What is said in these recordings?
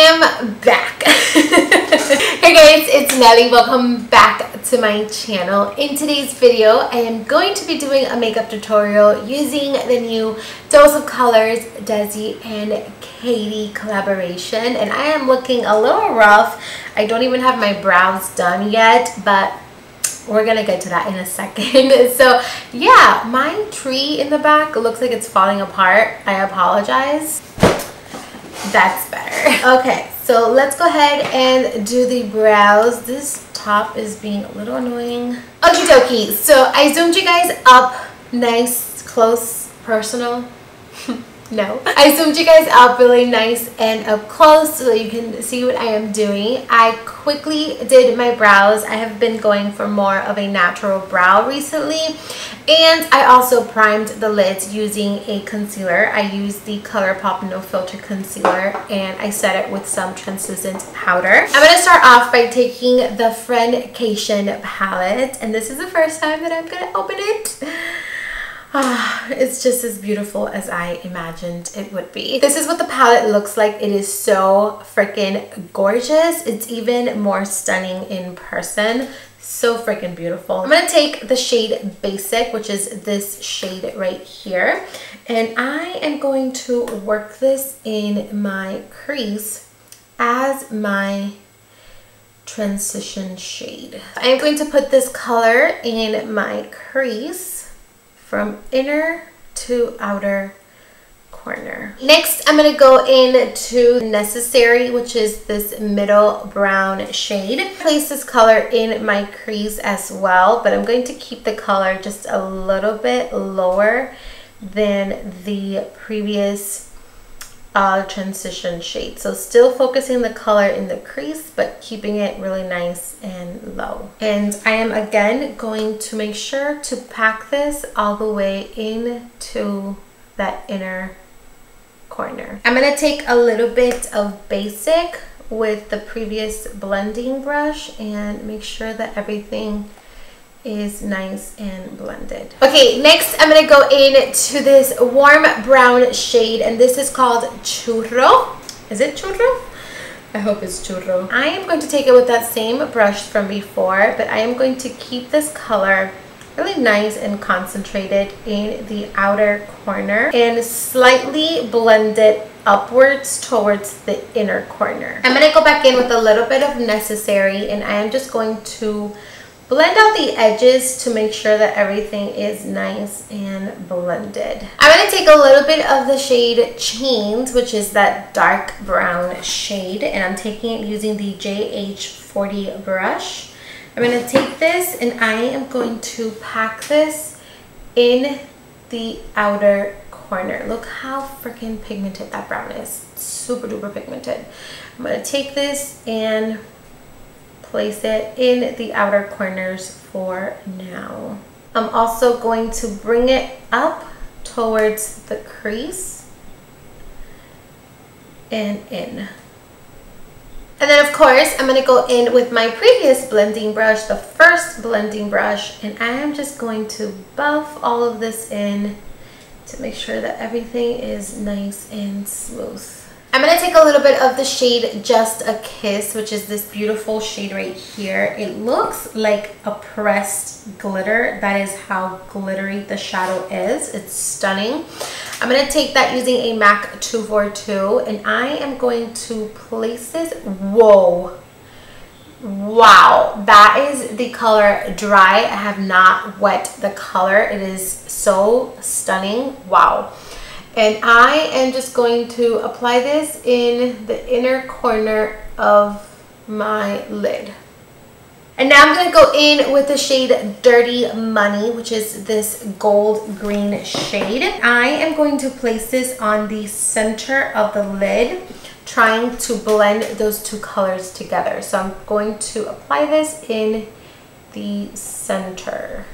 am back. Hey guys, it's Nelly. Welcome back to my channel. In today's video, I am going to be doing a makeup tutorial using the new Dose of Colors Desi and Katy collaboration. And I am looking a little rough. I don't even have my brows done yet, but we're gonna get to that in a second. So yeah, my tree in the back looks like it's falling apart. I apologize. That's better. Okay, so let's go ahead and do the brows. This top is being a little annoying. Okie dokie, so I zoomed you guys up nice, close, personal. No, I zoomed you guys up really nice and up close so that you can see what I am doing. I quickly did my brows. I have been going for more of a natural brow recently, and I also primed the lids using a concealer. I used the ColourPop No Filter concealer and I set it with some translucent powder. I'm going to start off by taking the FRIENDCATION palette, and this is the first time that I'm going to open it. It's just as beautiful as I imagined it would be. This is what the palette looks like. It is so freaking gorgeous. It's even more stunning in person. So freaking beautiful. I'm going to take the shade Basic, which is this shade right here, and I am going to work this in my crease as my transition shade. I am going to put this color in my crease from inner to outer corner. Next, I'm going to go into Necessary, which is this middle brown shade. Place this color in my crease as well, but I'm going to keep the color just a little bit lower than the previous transition shade. So still focusing the color in the crease, but keeping it really nice and low. And I am again going to make sure to pack this all the way into that inner corner. I'm going to take a little bit of Basic with the previous blending brush and make sure that everything is nice and blended. Okay, next I'm going to go into this warm brown shade, and this is called Churro. Is it Churro? I hope it's Churro. I am going to take it with that same brush from before, but I am going to keep this color really nice and concentrated in the outer corner and slightly blend it upwards towards the inner corner. I'm going to go back in with a little bit of Necessary, and I am just going to blend out the edges to make sure that everything is nice and blended. I'm going to take a little bit of the shade Chains, which is that dark brown shade, and I'm taking it using the JH40 brush. I'm going to take this and I am going to pack this in the outer corner. Look how freaking pigmented that brown is. Super duper pigmented. I'm going to take this and place it in the outer corners for now. I'm also going to bring it up towards the crease and in. And then of course I'm going to go in with my previous blending brush, the first blending brush, and I am just going to buff all of this in to make sure that everything is nice and smooth. I'm going to take a little bit of the shade Just a Kiss, which is this beautiful shade right here. It looks like a pressed glitter. That is how glittery the shadow is. It's stunning. I'm going to take that using a MAC 242, and I am going to place this. Whoa. Wow. That is the color Dry. I have not wet the color. It is so stunning. Wow. And I am just going to apply this in the inner corner of my lid. And now I'm going to go in with the shade Dirty Money, which is this gold green shade. I am going to place this on the center of the lid, trying to blend those two colors together. So I'm going to apply this in the center.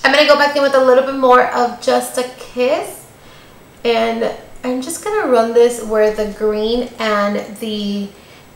I'm going to go back in with a little bit more of Just a Kiss, and I'm just going to run this where the green and the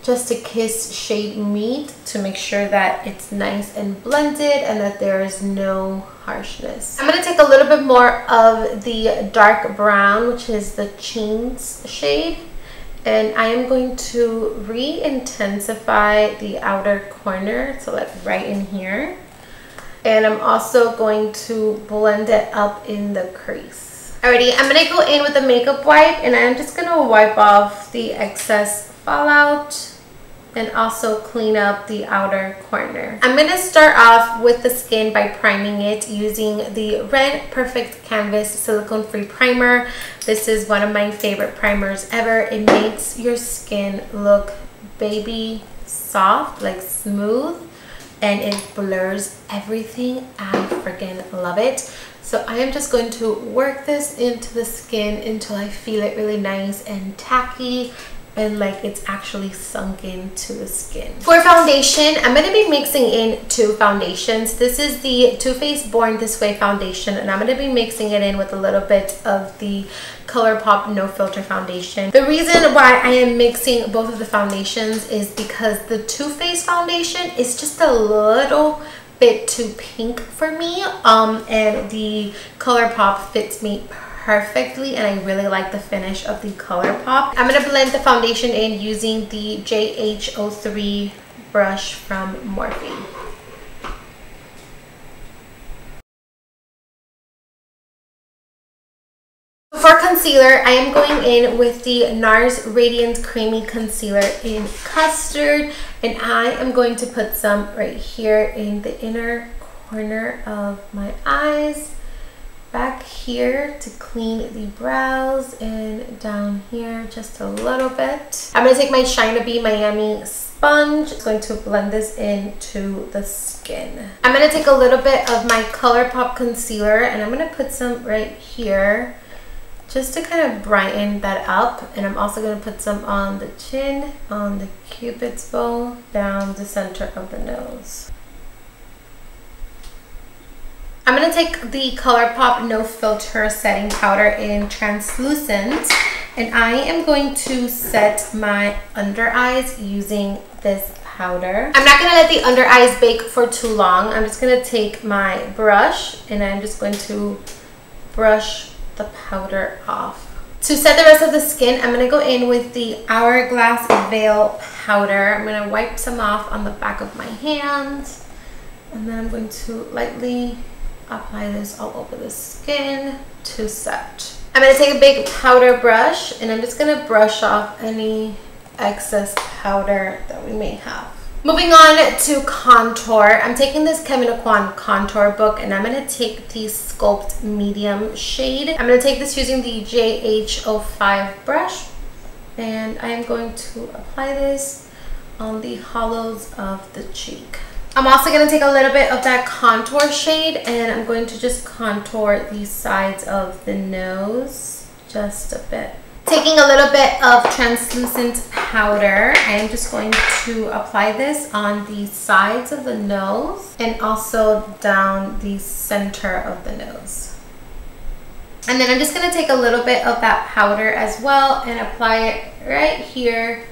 Just a Kiss shade meet to make sure that it's nice and blended and that there is no harshness. I'm going to take a little bit more of the dark brown, which is the Chains shade, And I am going to re-intensify the outer corner, so like right in here. And I'm also going to blend it up in the crease. Alrighty, I'm gonna go in with a makeup wipe, and I'm just gonna wipe off the excess fallout and also clean up the outer corner. I'm gonna start off with the skin by priming it using the Red Perfect Canvas Silicone Free Primer. This is one of my favorite primers ever. It makes your skin look baby soft, like smooth, and it blurs everything. I freaking love it. So I am just going to work this into the skin until I feel it really nice and tacky and like it's actually sunk into the skin. For foundation, I'm going to be mixing in 2 foundations. This is the Too Faced Born This Way foundation, and I'm going to be mixing it in with a little bit of the ColourPop No Filter foundation. The reason why I am mixing both of the foundations is because the Too Faced foundation is just a little bit too pink for me, and the ColourPop fits me perfectly, and I really like the finish of the ColourPop. I'm going to blend the foundation in using the JH03 brush from Morphe. For concealer, I am going in with the NARS Radiant Creamy Concealer in Custard, and I am going to put some right here in the inner corner of my eyes, back here to clean the brows, and down here just a little bit. I'm going to take my Shine Be Miami sponge. Just going to blend this into the skin. I'm going to take a little bit of my ColourPop concealer, and I'm going to put some right here just to kind of brighten that up. And I'm also going to put some on the chin, on the Cupid's bow, down the center of the nose. I'm going to take the ColourPop No Filter Setting Powder in Translucent, and I am going to set my under eyes using this powder. I'm not going to let the under eyes bake for too long. I'm just going to take my brush, and I'm just going to brush the powder off. To set the rest of the skin, I'm going to go in with the Hourglass Veil Powder. I'm going to wipe some off on the back of my hands, and then I'm going to lightly apply this all over the skin to set. I'm going to take a big powder brush, and I'm just going to brush off any excess powder that we may have. Moving on to contour, I'm taking this Kevyn Aucoin contour book, and I'm going to take the Sculpt Medium shade. I'm going to take this using the JH05 brush, and I am going to apply this on the hollows of the cheek. I'm also going to take a little bit of that contour shade, and I'm going to just contour the sides of the nose just a bit. Taking a little bit of translucent powder, I am just going to apply this on the sides of the nose and also down the center of the nose. And then I'm just going to take a little bit of that powder as well and apply it right here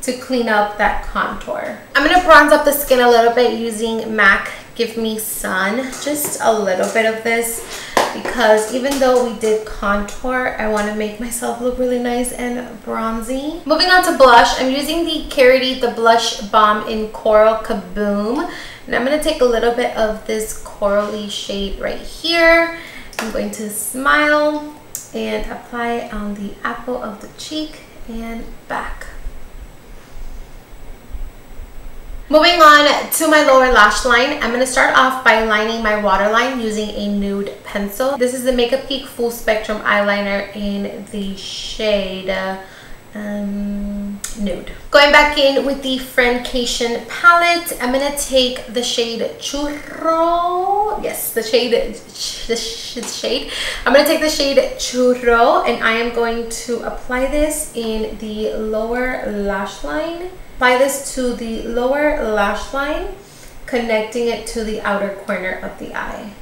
to clean up that contour. I'm going to bronze up the skin a little bit using MAC Give Me Sun, just a little bit of this, because even though we did contour, I want to make myself look really nice and bronzy. Moving on to blush, I'm using the Katy the Blush Bomb in Coral Kaboom, and I'm going to take a little bit of this corally shade right here. I'm going to smile and apply it on the apple of the cheek and back. Moving on to my lower lash line, I'm going to start off by lining my waterline using a nude pencil. This is the Makeup Geek Full Spectrum Eyeliner in the shade Nude. Going back in with the FRIENDCATION palette, I'm going to take the shade Churro. Yes, the shade. I'm going to take the shade Churro, and I am going to apply this in the lower lash line. Apply this to the lower lash line, connecting it to the outer corner of the eye.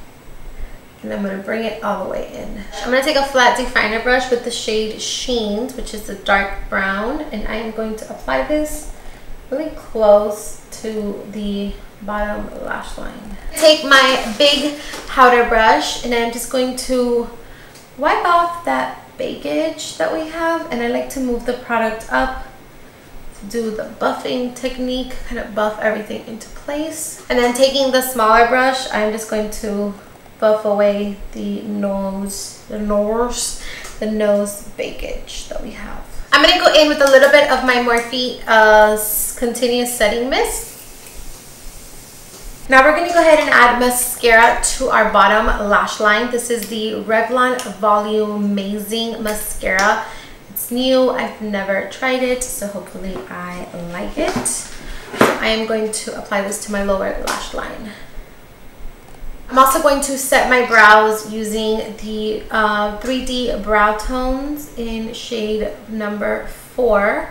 And I'm going to bring it all the way in. I'm going to take a flat definer brush with the shade Sheens, which is the dark brown, and I am going to apply this really close to the bottom lash line. Take my big powder brush, and I'm just going to wipe off that bakage that we have, and I like to move the product up to do the buffing technique, kind of buff everything into place. And then taking the smaller brush, I'm just going to buff away the nose bakage that we have. I'm going to go in with a little bit of my Morphe Continuous Setting Mist. Now we're going to go ahead and add mascara to our bottom lash line. This is the Revlon Volumizing Mascara. It's new. I've never tried it, so hopefully I like it. So I am going to apply this to my lower lash line. I'm also going to set my brows using the 3D Brow Tones in shade number 4.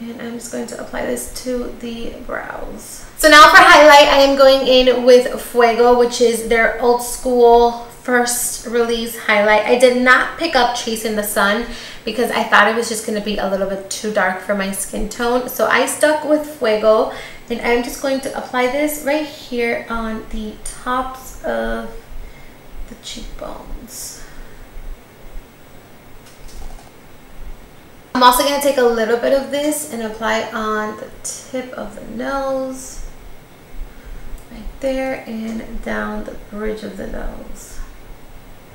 And I'm just going to apply this to the brows. So now for highlight, I am going in with Fuego, which is their old school first release highlight. I did not pick up Chasing the Sun because I thought it was just going to be a little bit too dark for my skin tone. So I stuck with Fuego, and I'm just going to apply this right here on the tops of the cheekbones. I'm also going to take a little bit of this and apply it on the tip of the nose, right there, and down the bridge of the nose.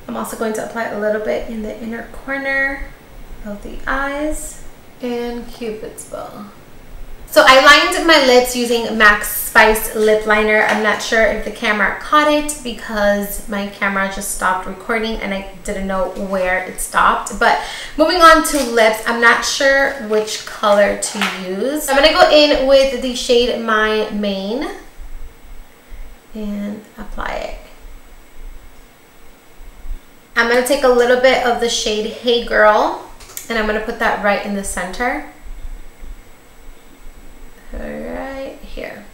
I'm also going to apply a little bit in the inner corner of the eyes and Cupid's bow. So I lined my lips using Max Spice lip liner. I'm not sure if the camera caught it because my camera just stopped recording and I didn't know where it stopped. But moving on to lips, I'm not sure which color to use. I'm gonna go in with the shade My Main and apply it. I'm gonna take a little bit of the shade Hey Girl and I'm gonna put that right in the center. Right here.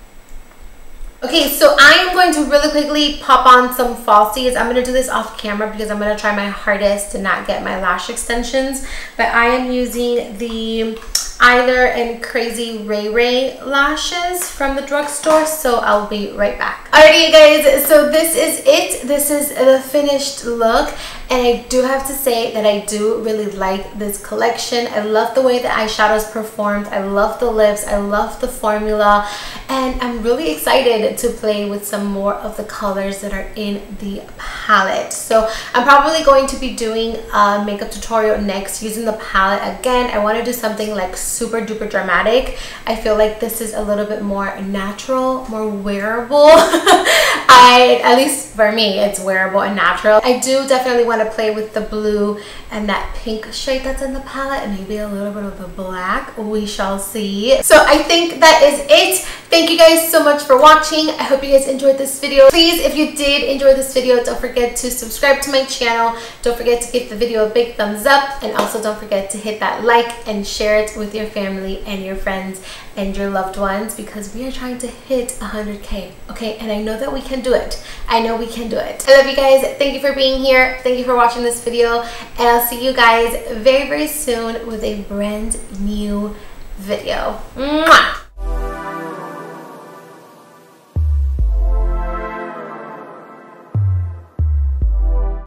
Okay, so I am going to really quickly pop on some falsies. I'm going to do this off camera because I'm going to try my hardest to not get my lash extensions. But I am using the Eyelure and Crazy Ray Ray lashes from the drugstore, so I'll be right back. Alrighty, you guys, so this is it. This is the finished look, and I do have to say that I do really like this collection. I love the way the eyeshadows performed. I love the lips. I love the formula, and I'm really excited to play with some more of the colors that are in the palette. So I'm probably going to be doing a makeup tutorial next using the palette again. I want to do something like super duper dramatic. I feel like this is a little bit more natural, more wearable. At least for me, it's wearable and natural. I do definitely want to play with the blue and that pink shade that's in the palette, and maybe a little bit of the black. We shall see. So I think that is it. Thank you guys so much for watching. I hope you guys enjoyed this video. Please, if you did enjoy this video, don't forget to subscribe to my channel. Don't forget to give the video a big thumbs up, and also don't forget to hit that like and share it with your family and your friends and your loved ones, because we are trying to hit 100K, okay? And I know that we can do it. I know we can do it. I love you guys. Thank you for being here. Thank you for watching this video, and I'll see you guys very, very soon with a brand new video. Mwah!